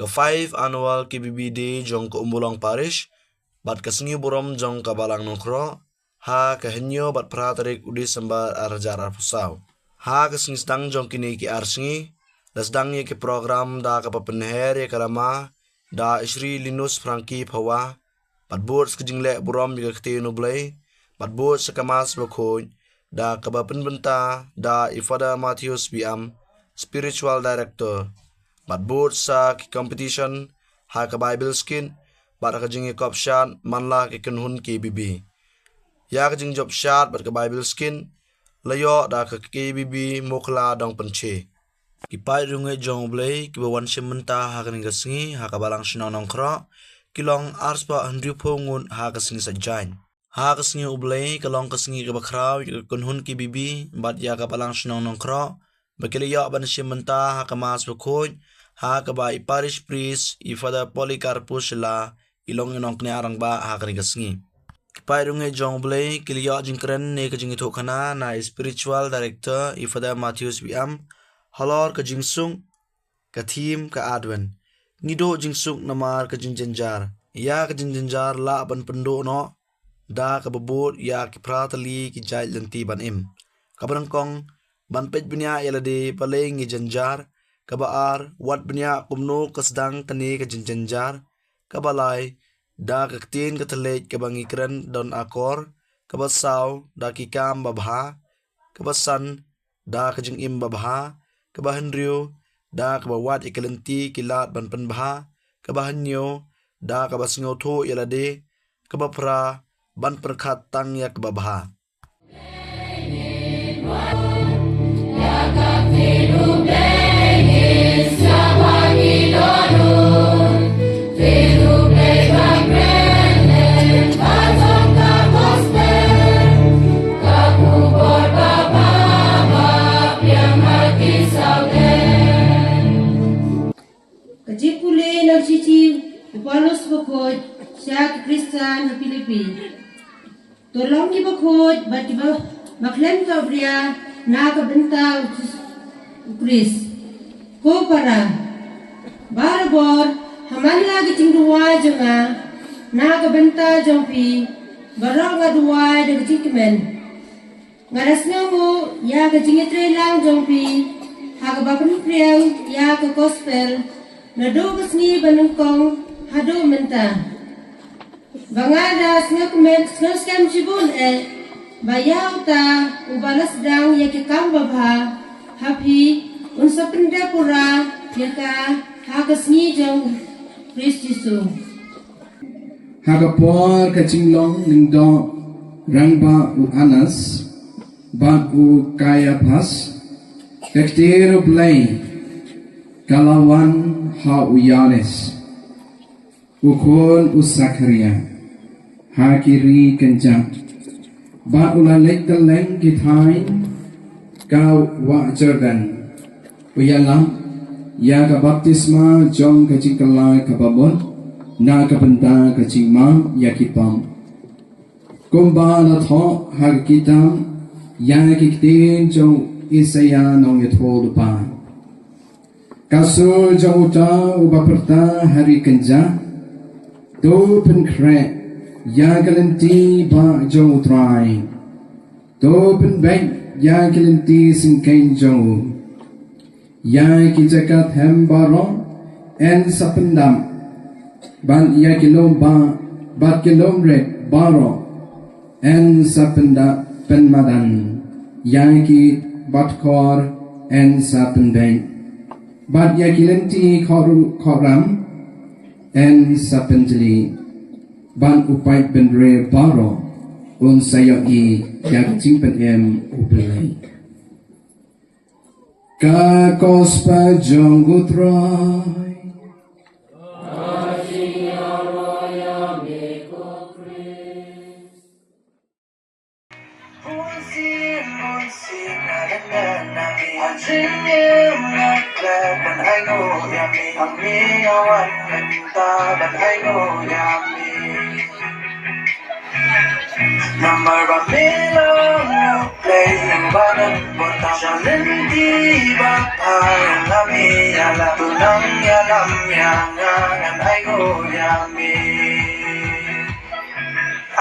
ke 5 annual KBB Day jong ke Umbulang Parish, bat kesengi burom jong ke Balang Nongkro, ha ke henyo bat pratarik udi sembar arjar arpusaw. Ha kesengi sedang jong kini ki arsengi, das dang ye ki program da ke pepenher ye kalama, da Isri Linus Franky Pawa, bat buat sekejinglek burom ye ke nublay, bat buat sekamas bakhoy, da ke benta da Ifada Matthews BM, Spiritual Director, bat buat sa ki competition, ha ke Bible skin, bat ke jingi kop shot, manla ki kenhun KBB. Ya ke jing job shot bat ke Bible skin, layo da ke KBB mukla dong penche. Kipai rungai jong blay, kibawan simenta ha ke ninggasengi, ha ke Balang Sinong Nongkro, kilong arspa Andrew Pongun ha ke sengi sajain. Ha ke sengi ublay, kilong ke sengi ke bakraw, ke kenhun KBB, bat ya ke Balang Sinong Nongkro, bakiliyo ban simenta ha ke mas bakhoy, ha ke ba Parish Priest, Ifada Polycarpus la, ilong inong kni arang ba ha ke ninggasengi. Kipai rungai jong blay, kiliyo jingkren ne ke jingi thokana na Spiritual Director, Ifada Matthews BM, halor ke jingsung, ke thim ke adwen. Nido jingsung namar ke jinjenjar. Ya ke jinjenjar la ban pendo no, da ke bebut ya ke pratali ki jait lenti ban im. Kabarangkong, ban pej benya yalade paling ngi jenjar, kabaar wat benya kumno kesedang kene ke jinjenjar, kabalai, da ke ketin ke telej ke bangikren don akor, kabasaw da ki kam babha, kabasan da ke jing im babha, kabahenrio da kabawat ikelenti kilat ban penbha, kabahenyo da kabasngo tho yalade, kabapra ban perkhat tang ya kababha. Kajipuli nagsichi Paulus bakod siya Kristan na Pilipin. Tolong ki bakod bat ki maklem ka bria na kabenta Kris. Ko para barbor haman lagi tingduwa jonga na kabenta jongpi barang gaduwa de kitikimen. Ngaras mo ya kajingitre lang jongpi hagabapan priang ya ka gospel nado kesni banungkong hado menta. Bangadas nga kumen skam jibun bayaw ta ubalas dang yakikam babha happy unsa penda pura yaka hakasni jong Kristisu. Hagapor kachinglong ningdo rangba u anas ba u Caiaphas kaktero blay kalawan ha u Yanes ukon u Zakaria ha kiri kenjang ba ulalek teleng kithain kau wa Jordan uyalam ya ka baptisma jong kachikala kababon na kabenta kachingma yakipam kumba na tho har kitam ya kiktin jong Isaya nong yatho lupa kasul jong uta ubaperta hari kenja do penkre ya kalenti ba jong utrai do penbek ya kalenti singkain jong ya kijakat hembaro en sapendam ban ya kilomba bat kilomrek baro en sapenda penmadan ya ki batkor en sapendeng bat ya kilenti koram en sapendli ban upai bendre baro un sayo i yak jingpen em upelai ka kospa jong utrai Marami lang play ng banan Botang siya di ba parang kami Alam tunang yalam yangan ay goyami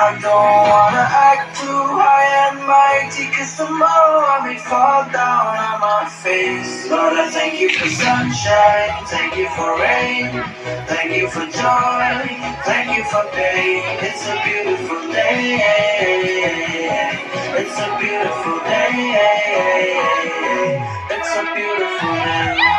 I don't wanna act too high and mighty Cause tomorrow I may fall down on my face Lord, I thank you for sunshine, thank you for rain Thank you for joy, thank you for pain It's a beautiful day It's a beautiful day It's a beautiful day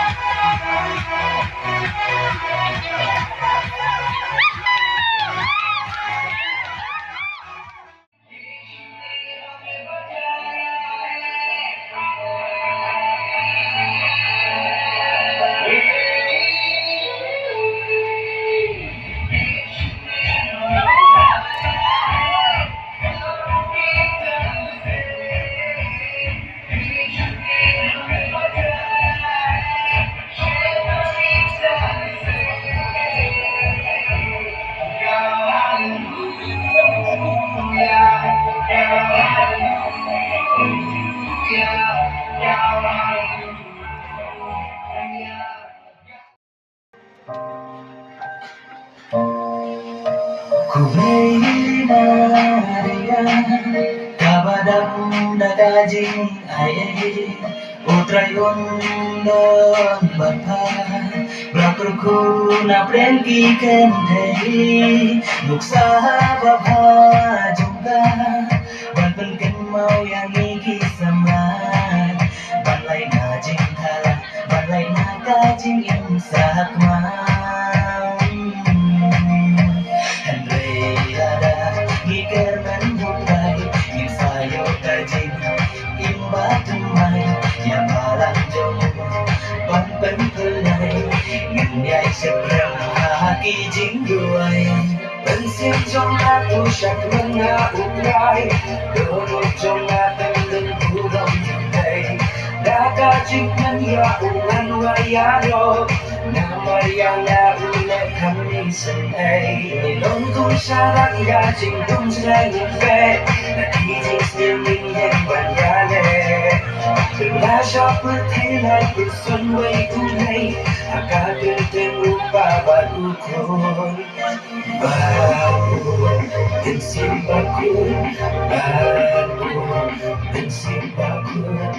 Ku Maria kabadang dagajing ay utrayon don bapa brakurku na prenki kendai nuksa bapa juga ban penken mau yang iki sama balai na jing thala balai na kajing imsak mau Gikerman bukai Insayo kajing Imba tumai Ya malang jomo Pampen pelai Yunyai seberang haki jingguai Pensim jong aku syak mengaungai Dorok jong ateng kurang jendai Daka jingman ya ungan wayano Namar yang na ulek kami senai Nilong kong syarat ya jingdong senai fe Nakijing sniling yang banyane Belasya pertilai bersunway tunai Agak genteng rupa baru kun Baru bensin bakun Baru bensin bakun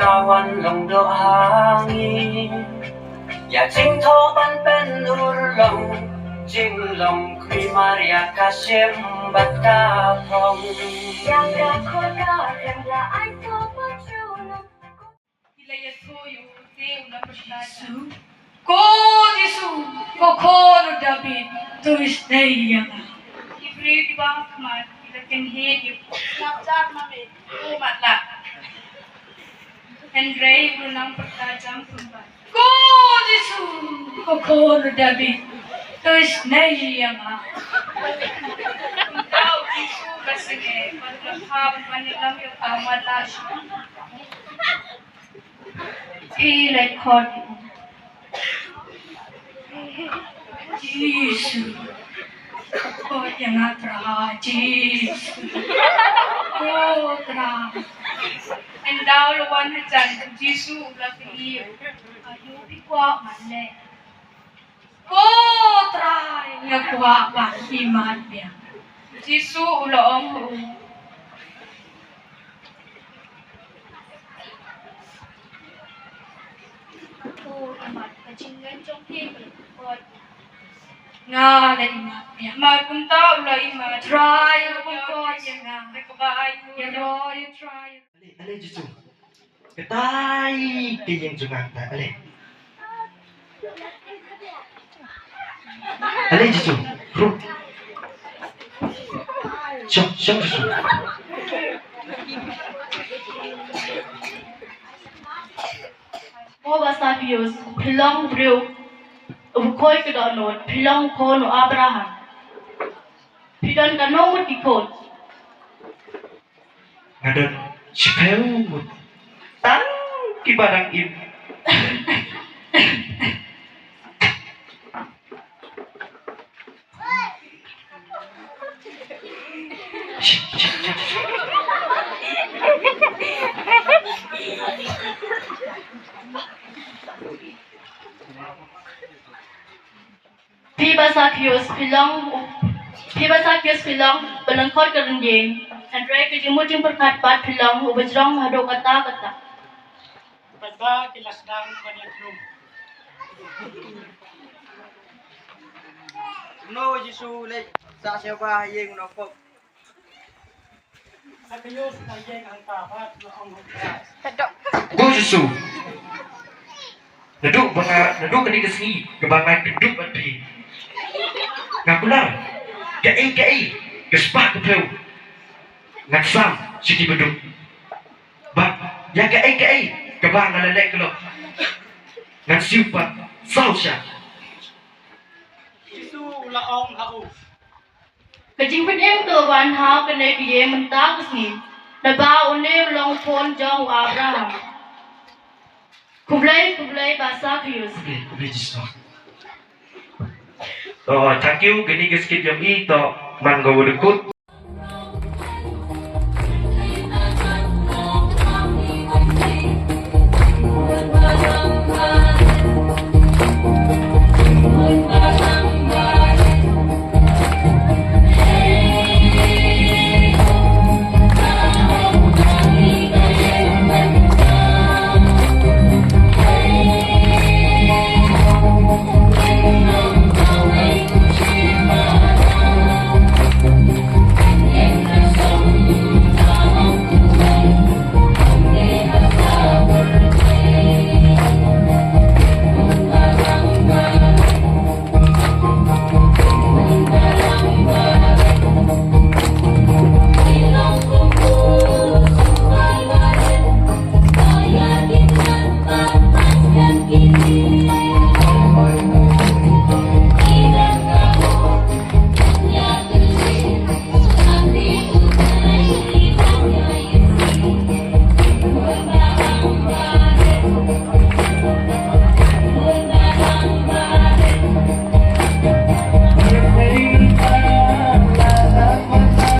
kawan long do hangin ya jing tho ban pen ur long jing long kri maria kasem bat ka phong yang da ko ka yang la ai to pa chu no ila yesu yu te una prashna ko jesu ko ko no david to istay yang ibri di bang kmat ila ken he di snapchat mame o matla Henry Brunang Pertajam Sumbat. Ko Jesu, ko no David, to istay yang Ikaw, Jesu, kasi pagkakapan pa nilang yung amalash. He like caught Jesus. Oh, yang atra Jesus. Oh, tra. And thou the one who done Jesus love you. Ayu pikwa manle. Oh, tra. Yang kuat ban iman dia. Jesus ulang. Oh, iman kecinggan jongkir. Nga na iman dia. Mapunta ulah iman. Try pokok yang nga. Nakabahay. You know, you try. Ale justru ketai ke yang Jakarta ale justru bro siap justru Mo basa Pius, pilong bro, ubukoy ke donot, pilong kono Abraham. Pilon kanong dikot. ngadon sipeu tang kibadang im Pibasakius pilong, balangkot ke rendien. Andre ke jimut yang berkat bat pilong, ubajrong hado kata-kata. Pagka kilasdang panitlong. No, Jisu, like, sa siapa yang nopok. Sakayos na yang ang tapat na ang hukras. go justru naduk ke kesini kebangan keduk api ngakular kai gespak ke peu ngaksam siti beduk ba ya kai kebang ngalelek lo ngasiupat sausya Isu laong hau. Kajing penem ke wan hao ke ne kiye mentah kesni. Naba une long pon jauh Abraham. Kublai basa Pius. Oke, justru thank you gini geskip yang itu man go dekut